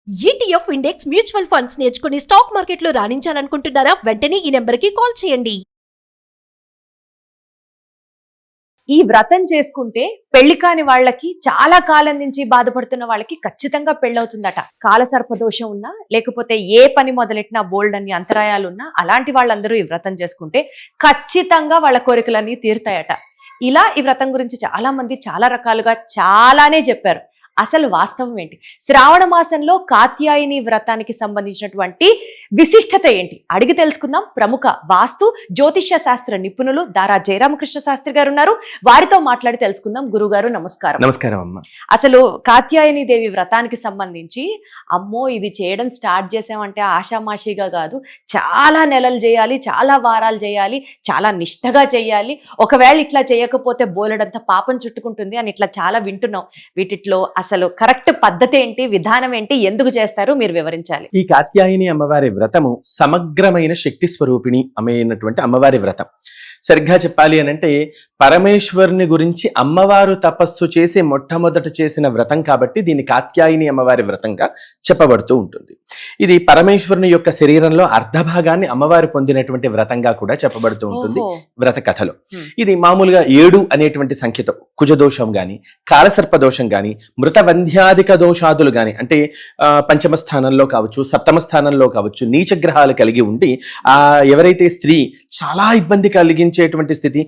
ETF index mutual funds నేర్చుకుని stock మార్కెట్లో రాణించాలనుకుంటున్నారా? వెంటనే ఈ నెంబర్కి కాల్ చేయండి. ఈ వ్రతం చేసుకుంటే పెళ్లి కాని వాళ్ళకి, చాలా కాలం నుంచి బాధపడుతున్న వాళ్ళకి ఖచ్చితంగా పెళ్ళవుతుందట. కాలసర్పదోషం ఉన్నా, లేకపోతే ఏ పని మొదలెట్టినా బోల్డ్ అని అంతరాయాలున్నా, అలాంటి వాళ్ళందరూ ఈ వ్రతం చేసుకుంటే ఖచ్చితంగా వాళ్ళ కోరికలన్నీ తీరుతాయట. ఇలా ఈ వ్రతం గురించి చాలా మంది చాలా రకాలుగా చాలానే చెప్పారు. అసలు వాస్తవం ఏంటి? శ్రావణ మాసంలో కాత్యాయని వ్రతానికి సంబంధించినటువంటి విశిష్టత ఏంటి అడిగి తెలుసుకుందాం. ప్రముఖ వాస్తు జ్యోతిష్య శాస్త్ర నిపుణులు దారా జయరామకృష్ణ శాస్త్రి గారు ఉన్నారు. వారితో మాట్లాడి తెలుసుకుందాం. గురుగారు నమస్కారం. నమస్కారం అమ్మ. అసలు కాత్యాయని దేవి వ్రతానికి సంబంధించి, అమ్మో ఇది చేయడం స్టార్ట్ చేసామంటే ఆషామాషిగా కాదు, చాలా నెలలు చేయాలి, చాలా వారాలు చేయాలి, చాలా నిష్టగా చేయాలి, ఒకవేళ ఇట్లా చేయకపోతే బోలెడంత పాపం చుట్టుకుంటుంది అని ఇట్లా చాలా వింటున్నాం. వీటిలో అసలు కరెక్ట్ పద్ధతి ఏంటి, విధానం ఏంటి, ఎందుకు చేస్తారు మీరు వివరించాలి. ఈ కాత్యాయని అమ్మవారి వ్రతము సమగ్రమైన శక్తి స్వరూపిణి అయినటువంటి అమ్మవారి వ్రతం. సరిగ్గా చెప్పాలి అని అంటే పరమేశ్వరుని గురించి అమ్మవారు తపస్సు చేసి మొట్టమొదట చేసిన వ్రతం కాబట్టి దీన్ని కాత్యాయని అమ్మవారి వ్రతంగా చెప్పబడుతూ ఉంటుంది. ఇది పరమేశ్వరుని యొక్క శరీరంలో అర్ధభాగాన్ని అమ్మవారు పొందినటువంటి వ్రతంగా కూడా చెప్పబడుతూ ఉంటుంది వ్రత కథలో. ఇది మామూలుగా 7 అనేటువంటి సంఖ్యతో కుజదోషం గాని, కాలసర్పదోషం గాని, మృతవంధ్యాధిక దోషాదులు గాని, అంటే పంచమ స్థానంలో కావచ్చు, సప్తమ స్థానంలో కావచ్చు, నీచగ్రహాలు కలిగి ఉండి ఎవరైతే స్త్రీ చాలా ఇబ్బంది కలిగించేటువంటి స్థితి,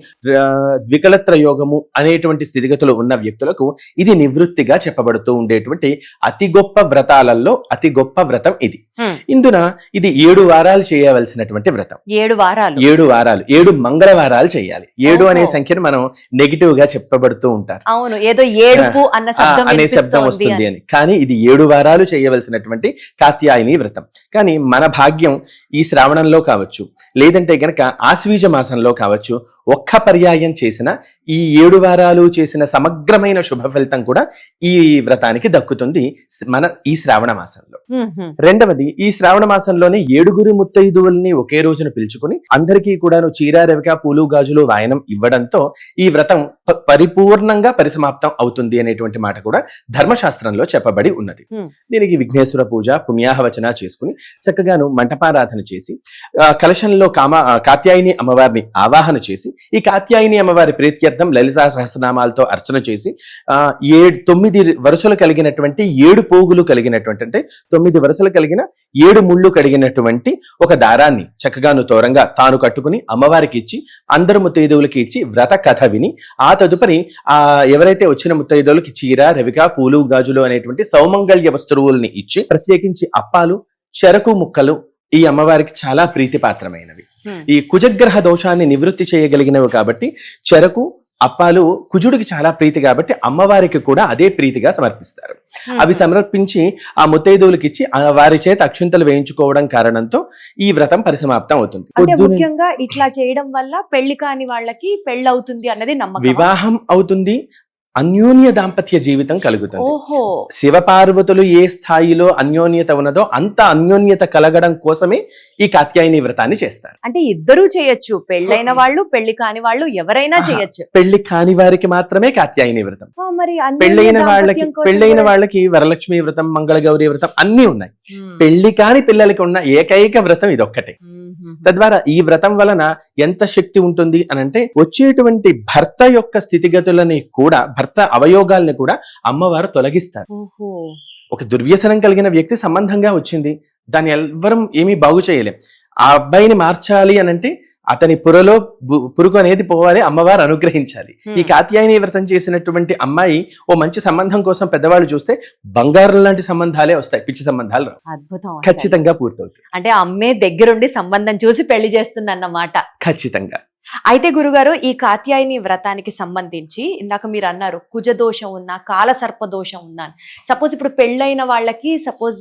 ద్వికళత్ర యోగము అనేటువంటి స్థితిగతులు ఉన్న వ్యక్తులకు ఇది నివృత్తిగా చెప్పబడుతూ ఉండేటువంటి అతి గొప్ప వ్రతాలలో అతి గొప్ప వ్రతం ఇది. ఇందున ఇది 7 వారాలు చేయవలసినటువంటి వ్రతం. 7 వారాలు 7 మంగళవారాలు చేయాలి. 7 అనే సంఖ్యను మనం నెగిటివ్ గా చెప్పబడుతూ ఉంటారు. అవును, ఏదో ఏడుపు అనే శబ్దం వస్తుంది అని. కానీ ఇది 7 వారాలు చేయవలసినటువంటి కాత్యాయని వ్రతం. కానీ మన భాగ్యం ఈ శ్రావణంలో కావచ్చు, లేదంటే గనక ఆశ్వీజ మాసంలో కావచ్చు, ఒక్క పర్యాయం చేసిన ఈ 7 వారాలు చేసిన సమగ్రమైన శుభ ఫలితం కూడా ఈ వ్రతానికి దక్కుతుంది మన ఈ శ్రావణ మాసంలో. రెండవది, ఈ శ్రావణ మాసంలోనే 7 ముత్తైదువుల్ని ఒకే రోజున పిలుచుకుని అందరికీ కూడాను చీర, రవిక, పూలు, గాజులు వాయనం ఇవ్వడంతో ఈ వ్రతం పరిపూర్ణంగా పరిసమాప్తం అవుతుంది అనేటువంటి మాట కూడా ధర్మశాస్త్రంలో చెప్పబడి ఉన్నది. దీనికి విఘ్నేశ్వర పూజ, పుణ్యాహవచన చేసుకుని చక్కగాను మంటపారాధన చేసి కలశంలో కాత్యాయని అమ్మవారిని ఆవాహన చేసి ఈ కాత్యాయని అమ్మవారి ప్రీత్యర్థం లలితా సహస్రనామాలతో అర్చన చేసి 9 వరుసలు కలిగినటువంటి 7 పోగులు కలిగినటువంటి, అంటే 9 వరుసలు కలిగిన 7 ముళ్ళు కడిగినటువంటి ఒక దారాన్ని చక్కగాను తోరంగా తాను కట్టుకుని అమ్మవారికి ఇచ్చి, అందరు ముత్తైదువులకి ఇచ్చి వ్రత కథ విని, ఆ తదుపరి ఎవరైతే వచ్చిన ముత్తైదువులకి చీర, రవిక, పూలు, గాజులు అనేటువంటి సౌమంగళ్య వస్తువుల్ని ఇచ్చి, ప్రత్యేకించి అప్పాలు, చెరకు ముక్కలు ఈ అమ్మవారికి చాలా ప్రీతిపాత్రమైనవి. ఈ కుజగ్రహ దోషాన్ని నివృత్తి చేయగలిగినవి కాబట్టి చెరకు, అప్పాలు కుజుడికి చాలా ప్రీతి కాబట్టి అమ్మవారికి కూడా అదే ప్రీతిగా సమర్పిస్తారు. అవి సమర్పించి ఆ ముత్తైదువులకి ఇచ్చి వారి చేత అక్షింతలు వేయించుకోవడం కారణంతో ఈ వ్రతం పరిసమాప్తం అవుతుంది. ముఖ్యంగా ఇట్లా చేయడం వల్ల పెళ్లి కాని వాళ్ళకి పెళ్ళవుతుంది అన్నది నమ్మకం. వివాహం అవుతుంది, అన్యోన్య దాంపత్య జీవితం కలుగుతుంది. శివపార్వతులు ఏ స్థాయిలో అన్యోన్యత ఉన్నదో అంత అన్యోన్యత కలగడం కోసమే ఈ కాత్యాయని వ్రతాన్ని చేస్తారు. అంటే ఇద్దరూ చేయొచ్చు, పెళ్ళైన వాళ్ళు, పెళ్లి కాని వాళ్ళు ఎవరైనా చేయొచ్చు. పెళ్లి కాని వారికి మాత్రమే కాత్యాయని వ్రతం. మరి పెళ్ళైన వాళ్ళకి వరలక్ష్మి వ్రతం, మంగళగౌరి వ్రతం అన్ని ఉన్నాయి. పెళ్లి కాని పిల్లలకి ఉన్న ఏకైక వ్రతం ఇదొక్కటే. తద్వారా ఈ వ్రతం వలన ఎంత శక్తి ఉంటుంది అనంటే, వచ్చేటువంటి భర్త యొక్క స్థితిగతులని కూడా, భర్త అవయోగాల్ని కూడా అమ్మవారు తొలగిస్తారు. ఒక దుర్వ్యసనం కలిగిన వ్యక్తి సంబంధంగా వచ్చింది, దాన్ని ఎవ్వరం ఏమీ బాగు చేయలేం. ఆ అబ్బాయిని మార్చాలి అనంటే అతని పురలో పురుగు అనేది పోవాలి, అమ్మవారు అనుగ్రహించాలి. ఈ కాత్యాయని వ్రతం చేసినటువంటి అమ్మాయి ఓ మంచి సంబంధం కోసం పెద్దవాళ్ళు చూస్తే బంగారం లాంటి సంబంధాలే వస్తాయి, పిచ్చి సంబంధాలు రావు. అద్భుతం, ఖచ్చితంగా పూర్తవుతుంది. అంటే అమ్మే దగ్గరుండి సంబంధం చూసి పెళ్లి చేస్తుందన్నమాట. ఖచ్చితంగా. అయితే గురుగారు, ఈ కాత్యాయని వ్రతానికి సంబంధించి ఇందాక మీరు అన్నారు కుజదోషం ఉన్నా, కాలసర్పదోషం ఉన్నా. సపోజ్ ఇప్పుడు పెళ్ళైన వాళ్ళకి సపోజ్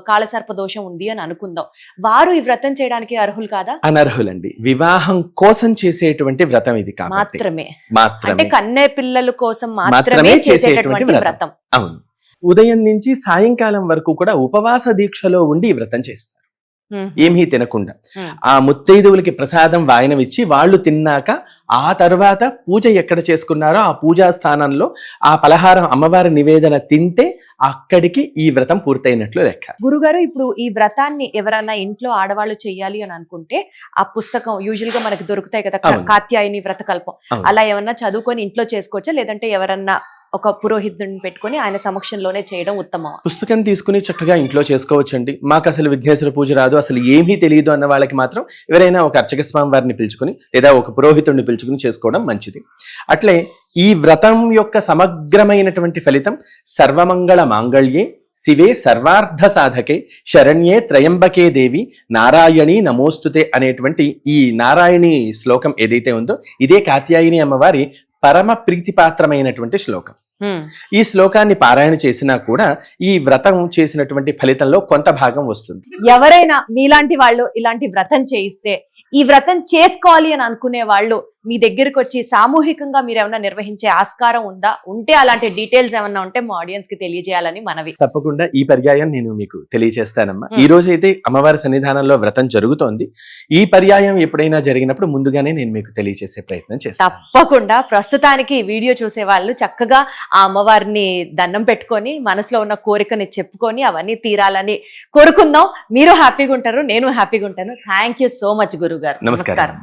కాలసర్పదోషం ఉంది అని అనుకుందాం, వారు ఈ వ్రతం చేయడానికి అర్హులు కాదా? అనర్హులండి. వివాహం కోసం చేసేటువంటి వ్రతం ఇది మాత్రమే. అంటే కన్నే పిల్లల కోసం మాత్రమే చేసేటటువంటి వ్రతం. అవును. ఉదయం నుంచి సాయంకాలం వరకు కూడా ఉపవాస దీక్షలో ఉండి ఈ వ్రతం చేస్తారు. ఏమీ తినకుండా Hmm. ఆ ముత్తైదువులకి ప్రసాదం వాయనమిచ్చి వాళ్ళు తిన్నాక ఆ తర్వాత పూజ ఎక్కడ చేసుకున్నారో ఆ పూజా స్థానంలో ఆ పలహారం అమ్మవారి నివేదన తింటే అక్కడికి ఈ వ్రతం పూర్తయినట్లు లెక్క. గురుగారు, ఇప్పుడు ఈ వ్రతాన్ని ఎవరైనా ఇంట్లో ఆడవాళ్ళు చెయ్యాలి అని అనుకుంటే ఆ పుస్తకం యూజువల్ గా మనకి దొరుకుతాయి కదా, అవును. కాత్యాయని వ్రతకల్పం, అవును. అలా ఏమన్నా చదువుకొని ఇంట్లో చేసుకోవచ్చా, లేదంటే ఎవరన్నా ఒక పురోహితుడిని పెట్టుకొని ఆయన సమక్షంలోనే చేయడం ఉత్తమం? పుస్తకం తీసుకుని చక్కగా ఇంట్లో చేసుకోవచ్చండి. మాకు అసలు విఘ్నేశ్వర పూజ రాదు, అసలు ఏమీ తెలియదు అన్న వాళ్ళకి మాత్రం ఎవరైనా ఒక అర్చక స్వామి వారిని పిలుచుకుని లేదా ఒక పురోహితుడిని పిలుచుకుని చేసుకోవడం మంచిది. అట్లే ఈ వ్రతం యొక్క సమగ్రమైనటువంటి ఫలితం సర్వమంగళ మాంగళ్యే శివే సర్వార్థ సాధకే శరణ్యే త్రయంబకే దేవి నారాయణి నమోస్తుతే అనేటువంటి ఈ నారాయణి శ్లోకం ఏదైతే ఉందో ఇదే కాత్యాయని అమ్మవారి పరమ ప్రీతిపాత్రమైనటువంటి శ్లోకం. ఈ శ్లోకాన్ని పారాయణ చేసినా కూడా ఈ వ్రతం చేసినటువంటి ఫలితంలో కొంత భాగం వస్తుంది. ఎవరైనా మీలాంటి వాళ్ళు ఇలాంటి వ్రతం చేయిస్తే, ఈ వ్రతం చేసుకోవాలి అని అనుకునే వాళ్ళు మీ దగ్గరకు వచ్చి సామూహికంగా మీరు ఏమైనా నిర్వహించే ఆస్కారం ఉందా? ఉంటే అలాంటి డీటెయిల్స్ ఏమన్నా ఉంటే మా ఆడియన్స్ కి తెలియజేయాలని మనవి. తప్పకుండా ఈ పర్యాయం నేను మీకు తెలియజేస్తానమ్మా. ఈ రోజు అయితే అమ్మవారి సన్నిధానంలో వ్రతం జరుగుతోంది. ఈ పర్యాయం ఎప్పుడైనా జరిగినప్పుడు ముందుగానే నేను మీకు తెలియజేసే ప్రయత్నం చేస్తాను. తప్పకుండా. ప్రస్తుతానికి ఈ వీడియో చూసే వాళ్ళు చక్కగా ఆ అమ్మవారిని దండం పెట్టుకొని మనసులో ఉన్న కోరికని చెప్పుకొని అవన్నీ తీరాలని కోరుకుందాం. మీరు హ్యాపీగా ఉంటారు, నేను హ్యాపీగా ఉంటాను. థ్యాంక్ యూ సో మచ్ గురుగారు. నమస్కారం.